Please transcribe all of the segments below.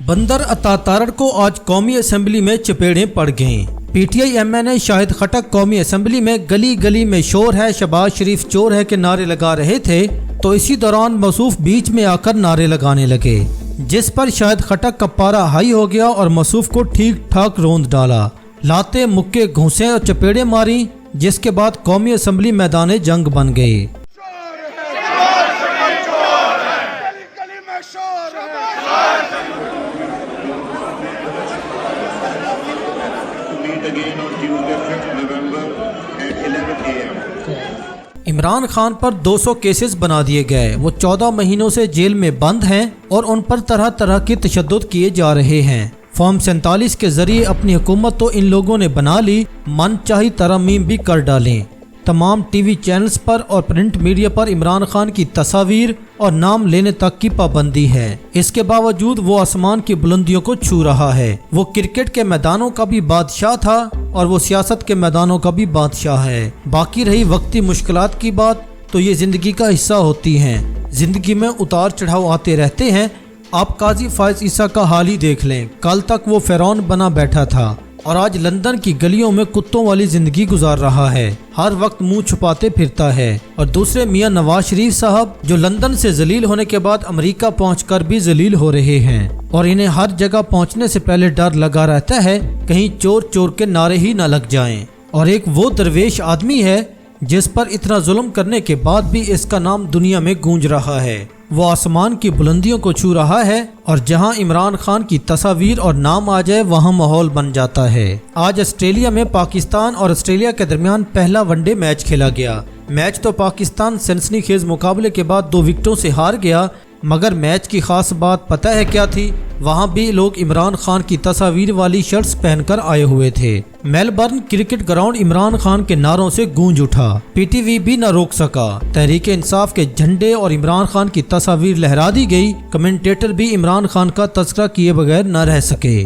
बंदर अतातारड़ को आज कौमी असम्बली में चपेड़ें पड़ गईं। पीटीआई एमएनए शाहिद खटक कौमी असम्बली में गली गली में शोर है, शहबाज शरीफ चोर है के नारे लगा रहे थे तो इसी दौरान मसूफ बीच में आकर नारे लगाने लगे, जिस पर शाहिद खटक का पारा हाई हो गया और मसूफ को ठीक ठाक रोंद डाला। लाते मुक्के घूंसे और चपेड़े मारी, जिसके बाद कौमी असम्बली मैदान जंग बन गई। इमरान खान पर 200 केसेस बना दिए गए। वो 14 महीनों से जेल में बंद हैं और उन पर तरह तरह के तशद्दुद किए जा रहे हैं। फॉर्म 47 के जरिए अपनी हुकूमत तो इन लोगों ने बना ली, मन चाही तरमीम भी कर डालें। तमाम टीवी चैनल्स पर और प्रिंट मीडिया पर इमरान खान की तस्वीर और नाम लेने तक की पाबंदी है। इसके बावजूद वो आसमान की बुलंदियों को छू रहा है। वो क्रिकेट के मैदानों का भी बादशाह था और वो सियासत के मैदानों का भी बादशाह है। बाकी रही वक्ती मुश्किलात की बात, तो ये जिंदगी का हिस्सा होती हैं। जिंदगी में उतार चढ़ाव आते रहते हैं। आप काजी फायज ईसा का हाल ही देख लें। कल तक वो फिरौन बना बैठा था और आज लंदन की गलियों में कुत्तों वाली जिंदगी गुजार रहा है। हर वक्त मुंह छुपाते फिरता है। और दूसरे मियां नवाज शरीफ साहब जो लंदन से जलील होने के बाद अमेरिका पहुंचकर भी जलील हो रहे हैं और इन्हें हर जगह पहुंचने से पहले डर लगा रहता है कहीं चोर चोर के नारे ही न लग जाएं। और एक वो दरवेश आदमी है जिस पर इतना जुल्म करने के बाद भी इसका नाम दुनिया में गूंज रहा है। वो आसमान की बुलंदियों को छू रहा है और जहां इमरान खान की तस्वीर और नाम आ जाए वहां माहौल बन जाता है। आज ऑस्ट्रेलिया में पाकिस्तान और ऑस्ट्रेलिया के दरमियान पहला वनडे मैच खेला गया। मैच तो पाकिस्तान सनसनीखेज मुकाबले के बाद 2 विकेटों से हार गया, मगर मैच की खास बात पता है क्या थी? वहां भी लोग इमरान खान की तस्वीर वाली शर्ट्स पहनकर आए हुए थे। Melbourne cricket ground Imran Khan के नारों से गूंज उठा। पीटीवी भी न रोक सका। तहरीक इंसाफ के झंडे और इमरान खान की तस्वीर लहरा दी गई। कमेंटेटर भी इमरान खान का तस्करा किए बगैर न रह सके।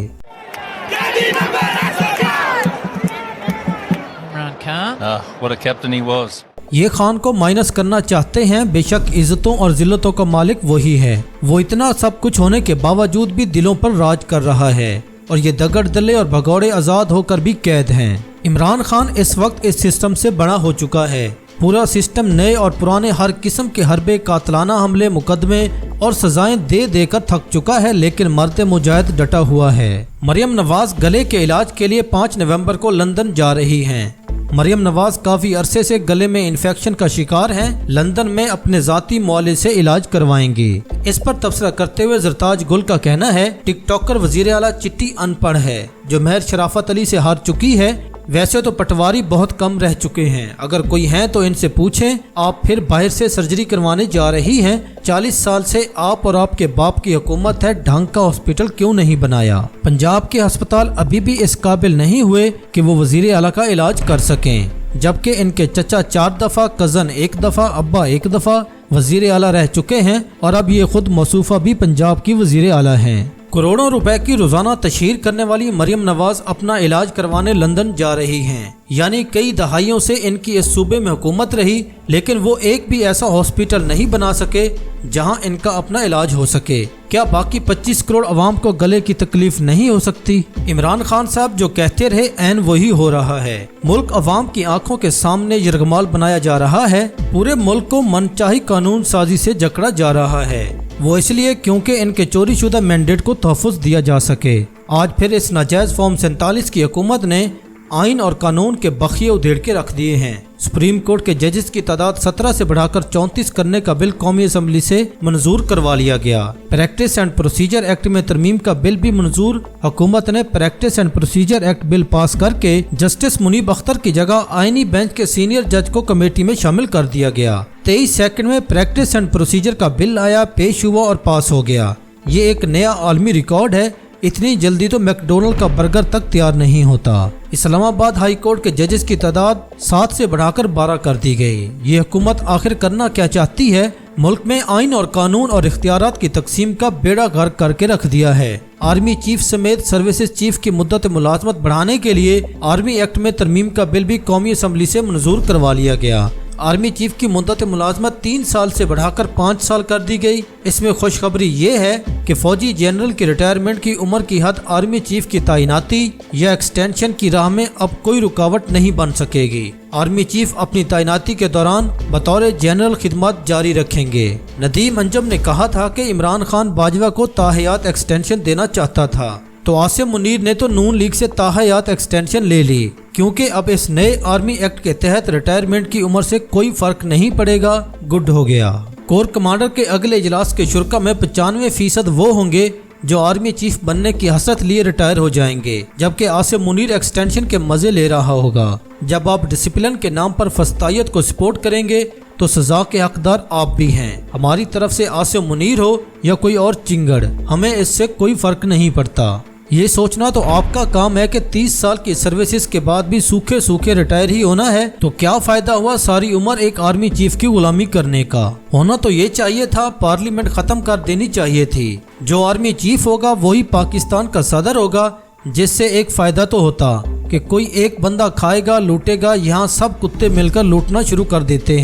What a captain he was. ये खान को माइनस करना चाहते हैं, बेशक इज्जतों और जिल्लतों का मालिक वही है। वो इतना सब कुछ होने के बावजूद भी दिलों पर राज कर रहा है और ये दगड़ दले और भगौड़े आजाद होकर भी कैद हैं। इमरान खान इस वक्त इस सिस्टम से बड़ा हो चुका है। पूरा सिस्टम नए और पुराने हर किस्म के हरबे, कातलाना हमले, मुकदमे और सजाएं दे देकर थक चुका है, लेकिन मर्द मुजाहिद डटा हुआ है। मरियम नवाज गले के इलाज के लिए 5 नवंबर को लंदन जा रही हैं। मरियम नवाज काफी अरसे से गले में इन्फेक्शन का शिकार हैं। लंदन में अपने जाती मुआलिज से इलाज करवाएंगी। इस पर तबसरा करते हुए जरताज गुल का कहना है, टिकटॉकर वजीर आला चिट्टी अनपढ़ है जो महर शराफत अली से हार चुकी है। वैसे तो पटवारी बहुत कम रह चुके हैं, अगर कोई है तो इनसे पूछें। आप फिर बाहर से सर्जरी करवाने जा रही हैं। 40 साल से आप और आपके बाप की हुकूमत है, ढंग का हॉस्पिटल क्यों नहीं बनाया? पंजाब के अस्पताल अभी भी इस काबिल नहीं हुए कि वो वजीर आला का इलाज कर सकें, जबकि इनके चचा 4 दफा, कजन 1 दफा, अब्बा 1 दफा वजीर आला रह चुके हैं और अब ये खुद मौसूफा भी पंजाब की वजीर आला हैं। करोड़ों रुपए की रोजाना तशहीर करने वाली मरियम नवाज अपना इलाज करवाने लंदन जा रही हैं। यानी कई दहाइयों से इनकी इस सूबे में हुकूमत रही, लेकिन वो एक भी ऐसा हॉस्पिटल नहीं बना सके जहां इनका अपना इलाज हो सके। क्या बाकी 25 करोड़ अवाम को गले की तकलीफ नहीं हो सकती? इमरान खान साहब जो कहते रहे ऐन वही हो रहा है। मुल्क अवाम की आंखों के सामने यरगमाल बनाया जा रहा है। पूरे मुल्क को मनचाही कानून साजी से जकड़ा जा रहा है। वो इसलिए क्योंकि इनके चोरी शुदा मैंडेट को तहफ़्फ़ुज़ दिया जा सके। आज फिर इस नाजायज फॉर्म 47 की हुकूमत ने आइन और कानून के बखिए उधेड़ के रख दिए हैं। सुप्रीम कोर्ट के जजेस की तादाद 17 से बढ़ाकर 34 करने का बिल कौमी असम्बली से मंजूर करवा लिया गया। प्रैक्टिस एंड प्रोसीजर एक्ट में तरमीम का बिल भी मंजूर। हुकूमत ने practice and procedure act bill pass करके जस्टिस मुनीब अख्तर की जगह आईनी बेंच के सीनियर जज को कमेटी में शामिल कर दिया गया। 23 सेकंड में प्रैक्टिस एंड प्रोसीजर का बिल आया, पेश हुआ और पास हो गया। ये एक नया आलमी रिकॉर्ड है। इतनी जल्दी तो मैकडोनल्ड का बर्गर तक तैयार नहीं होता। इस्लामाबाद हाई कोर्ट के जजेस की तादाद 7 से बढ़ाकर 12 कर दी गई। ये हुकूमत आखिर करना क्या चाहती है? मुल्क में आइन और कानून और इख्तियारात की तकसीम का बेड़ा गर्क करके रख दिया है। आर्मी चीफ समेत सर्विसेज चीफ की मुद्दत मुलाजमत बढ़ाने के लिए आर्मी एक्ट में तरमीम का बिल भी कौमी असम्बली से मंजूर करवा लिया गया। आर्मी चीफ की मुद्दत मुलाजमत 3 साल से बढ़ाकर 5 साल कर दी गई। इसमें खुशखबरी ये है कि फौजी जनरल की रिटायरमेंट की उम्र की हद आर्मी चीफ की तैनाती या एक्सटेंशन की राह में अब कोई रुकावट नहीं बन सकेगी। आर्मी चीफ अपनी तैनाती के दौरान बतौर जनरल खिदमत जारी रखेंगे। नदीम अंजम ने कहा था कि इमरान खान बाजवा को ताहयात एक्सटेंशन देना चाहता था, तो आसिम मुनीर ने तो नून लीग से ताहयात एक्सटेंशन ले ली, क्योंकि अब इस नए आर्मी एक्ट के तहत रिटायरमेंट की उम्र से कोई फर्क नहीं पड़ेगा। गुड हो गया। कोर कमांडर के अगले इजलास के शुरा में 95% वो होंगे जो आर्मी चीफ बनने की हसरत लिए रिटायर हो जाएंगे, जबकि आसिम मुनीर एक्सटेंशन के मजे ले रहा होगा। जब आप डिसिप्लिन के नाम पर फस्तायत को सपोर्ट करेंगे तो सजा के हकदार आप भी हैं। हमारी तरफ से आसिम मुनीर हो या कोई और चिंगड़, हमें इससे कोई फर्क नहीं पड़ता। ये सोचना तो आपका काम है कि 30 साल की सर्विसेज के बाद भी सूखे सूखे रिटायर ही होना है, तो क्या फायदा हुआ सारी उम्र एक आर्मी चीफ की गुलामी करने का। होना तो ये चाहिए था, पार्लियामेंट खत्म कर देनी चाहिए थी। जो आर्मी चीफ होगा वही पाकिस्तान का सदर होगा, जिससे एक फायदा तो होता कि कोई एक बंदा खाएगा लूटेगा। यहाँ सब कुत्ते मिलकर लूटना शुरू कर देते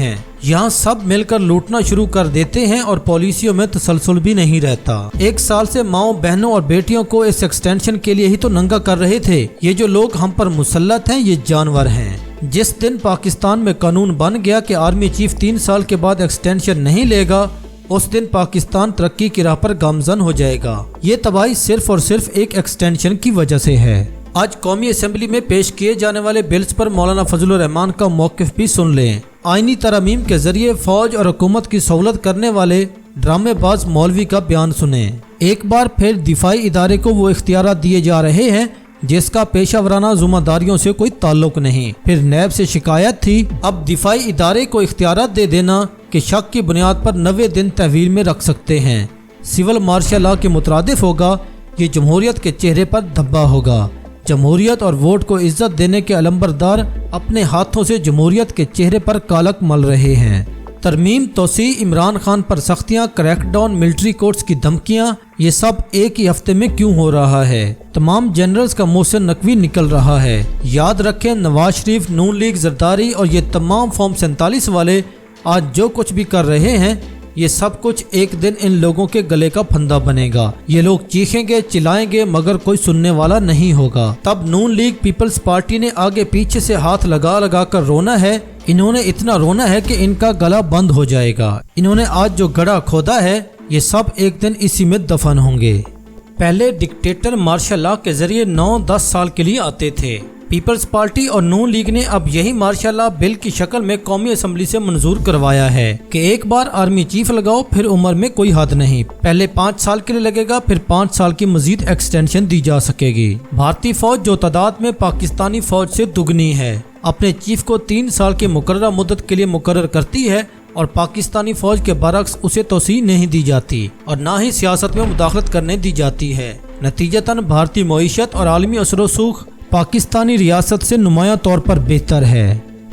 हैं, और पॉलिसियों में तसलसल भी नहीं रहता। 1 साल से माओ बहनों और बेटियों को इस एक्सटेंशन के लिए ही तो नंगा कर रहे थे। ये जो लोग हम पर मुसल्लत हैं ये जानवर हैं। जिस दिन पाकिस्तान में कानून बन गया कि आर्मी चीफ 3 साल के बाद एक्सटेंशन नहीं लेगा, उस दिन पाकिस्तान तरक्की की राह पर गामजन हो जाएगा। ये तबाही सिर्फ और सिर्फ एक एक्सटेंशन की वजह से है। आज कौमी असेंबली में पेश किए जाने वाले बिल्स पर मौलाना फजलुर रहमान का मौक़िफ़ भी सुन लें। आईनी तरमीम के जरिए फौज और हुकूमत की सहूलत करने वाले ड्रामेबाज मौलवी का बयान सुने। एक बार फिर दिफाई इदारे को वो इख्तियारात दिए जा रहे हैं जिसका पेशावराना जिम्मेदारियों से कोई ताल्लुक नहीं। फिर नैब से शिकायत थी, अब दिफाई इदारे को इख्तियारात दे देना कि शक की बुनियाद पर 90 दिन तहवील में रख सकते हैं। सिविल मार्शल लॉ के मुतरादिफ होगा। ये जमहूरियत के चेहरे पर धब्बा होगा। जमहूरियत और वोट को इज्जत देने के अलंबरदार अपने हाथों से जमहूरियत के चेहरे पर कालक मल रहे हैं। तरमीम, तोसी, इमरान खान पर सख्तियां, क्रैकडाउन, मिलिट्री कोर्ट्स की धमकियां, ये सब एक ही हफ्ते में क्यों हो रहा है। तमाम जनरल्स का मुंह से नकवी निकल रहा है। याद रखें, नवाज शरीफ, नून लीग, जरदारी और ये तमाम फॉर्म 47 वाले आज जो कुछ भी कर रहे हैं, ये सब कुछ एक दिन इन लोगों के गले का फंदा बनेगा। ये लोग चीखेंगे, चिल्लाएंगे, मगर कोई सुनने वाला नहीं होगा। तब नून लीग पीपल्स पार्टी ने आगे पीछे से हाथ लगा लगा कर रोना है। इन्होंने इतना रोना है कि इनका गला बंद हो जाएगा। इन्होंने आज जो गड्ढा खोदा है, ये सब एक दिन इसी में दफन होंगे। पहले डिक्टेटर मार्शल लॉ के जरिए 9-10 साल के लिए आते थे। पीपल्स पार्टी और नून लीग ने अब यही मार्शल लॉ बिल की शक्ल में कौमी असेंबली से मंजूर करवाया है कि एक बार आर्मी चीफ लगाओ, फिर उम्र में कोई हद नहीं। पहले 5 साल के लिए लगेगा, फिर 5 साल की मजीद एक्सटेंशन दी जा सकेगी। भारतीय फौज जो तादाद में पाकिस्तानी फौज से दुगनी है, अपने चीफ को 3 साल की मुकर्ररा मुद्दत के लिए मुकर्रर करती है और पाकिस्तानी फौज के बरक्स उसे तोसी नहीं दी जाती और ना ही सियासत में मुदाखलत करने दी जाती है। नतीजतन भारतीय मईशत और आलमी असर-ओ-रसूख पाकिस्तानी रियासत से नुमायां तौर पर बेहतर है।